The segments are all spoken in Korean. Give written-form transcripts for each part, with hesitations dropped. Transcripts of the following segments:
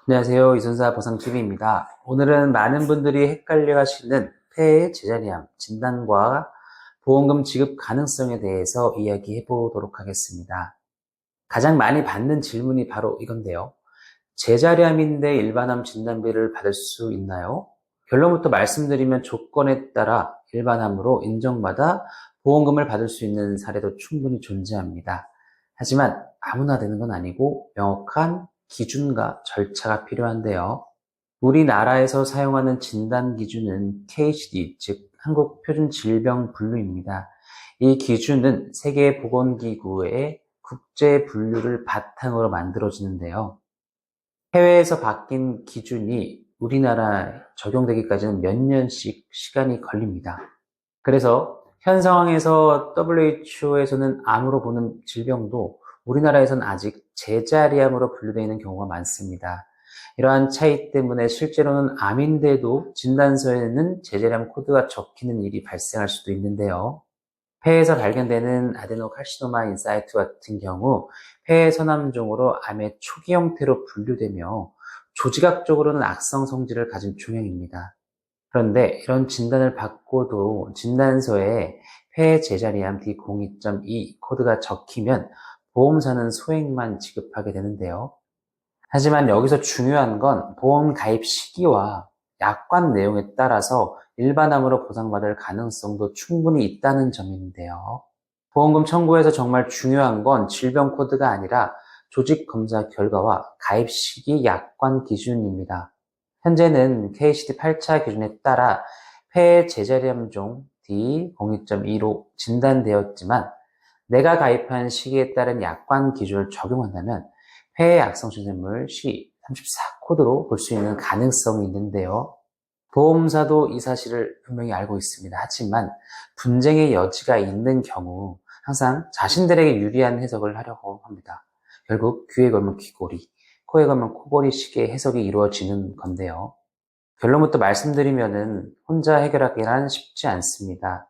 안녕하세요. 이순사 보상TV입니다. 오늘은 많은 분들이 헷갈려 하시는 폐의 제자리암 진단과 보험금 지급 가능성에 대해서 이야기해 보도록 하겠습니다. 가장 많이 받는 질문이 바로 이건데요. 제자리암인데 일반암 진단비를 받을 수 있나요? 결론부터 말씀드리면 조건에 따라 일반암으로 인정받아 보험금을 받을 수 있는 사례도 충분히 존재합니다. 하지만 아무나 되는 건 아니고 명확한 기준과 절차가 필요한데요. 우리나라에서 사용하는 진단 기준은 KCD, 즉 한국표준질병분류입니다. 이 기준은 세계보건기구의 국제 분류를 바탕으로 만들어지는데요. 해외에서 바뀐 기준이 우리나라에 적용되기까지는 몇 년씩 시간이 걸립니다. 그래서 현 상황에서 WHO에서는 암으로 보는 질병도 우리나라에서는 아직 제자리암으로 분류되어 있는 경우가 많습니다. 이러한 차이 때문에 실제로는 암인데도 진단서에는 제자리암 코드가 적히는 일이 발생할 수도 있는데요. 폐에서 발견되는 아데노카시노마 인사이트 같은 경우 폐의 선암종으로 암의 초기 형태로 분류되며 조직학적으로는 악성 성질을 가진 종양입니다. 그런데 이런 진단을 받고도 진단서에 폐 제자리암 D02.2 코드가 적히면 보험사는 소액만 지급하게 되는데요. 하지만 여기서 중요한 건 보험 가입 시기와 약관 내용에 따라서 일반암으로 보상받을 가능성도 충분히 있다는 점인데요. 보험금 청구에서 정말 중요한 건 질병 코드가 아니라 조직 검사 결과와 가입 시기 약관 기준입니다. 현재는 KCD 8차 기준에 따라 폐 제자리암종 D02.2로 진단되었지만 내가 가입한 시기에 따른 약관 기준을 적용한다면 폐의 악성 신생물 C34 코드로 볼 수 있는 가능성이 있는데요. 보험사도 이 사실을 분명히 알고 있습니다. 하지만 분쟁의 여지가 있는 경우 항상 자신들에게 유리한 해석을 하려고 합니다. 결국 귀에 걸면 귀걸이, 코에 걸면 코걸이 식의 해석이 이루어지는 건데요. 결론부터 말씀드리면은 혼자 해결하기란 쉽지 않습니다.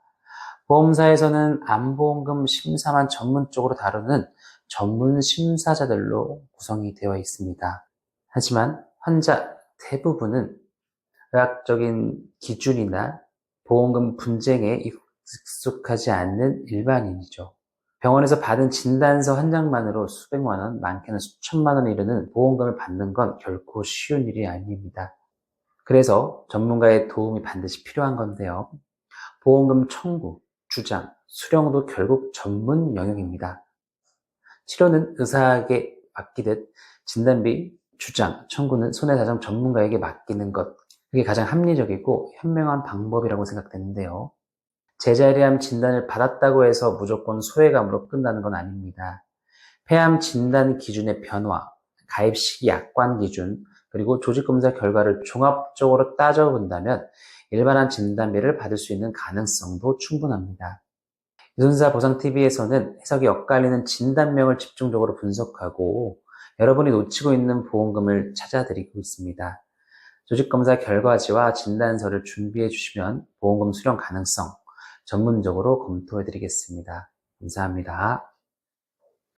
보험사에서는 암보험금 심사만 전문적으로 다루는 전문 심사자들로 구성이 되어 있습니다. 하지만 환자 대부분은 의학적인 기준이나 보험금 분쟁에 익숙하지 않는 일반인이죠. 병원에서 받은 진단서 한 장만으로 수백만 원, 많게는 수천만 원에 이르는 보험금을 받는 건 결코 쉬운 일이 아닙니다. 그래서 전문가의 도움이 반드시 필요한 건데요. 보험금 청구, 주장, 수령도 결국 전문 영역입니다. 치료는 의사에게 맡기듯 진단비, 주장, 청구는 손해사정 전문가에게 맡기는 것. 그게 가장 합리적이고 현명한 방법이라고 생각되는데요. 제자리암 진단을 받았다고 해서 무조건 소외감으로 끝나는 건 아닙니다. 폐암 진단 기준의 변화, 가입 시기 약관 기준, 그리고 조직검사 결과를 종합적으로 따져본다면 일반암 진단비를 받을 수 있는 가능성도 충분합니다. 이순사 보상TV에서는 해석이 엇갈리는 진단명을 집중적으로 분석하고 여러분이 놓치고 있는 보험금을 찾아드리고 있습니다. 조직검사 결과지와 진단서를 준비해 주시면 보험금 수령 가능성 전문적으로 검토해 드리겠습니다. 감사합니다.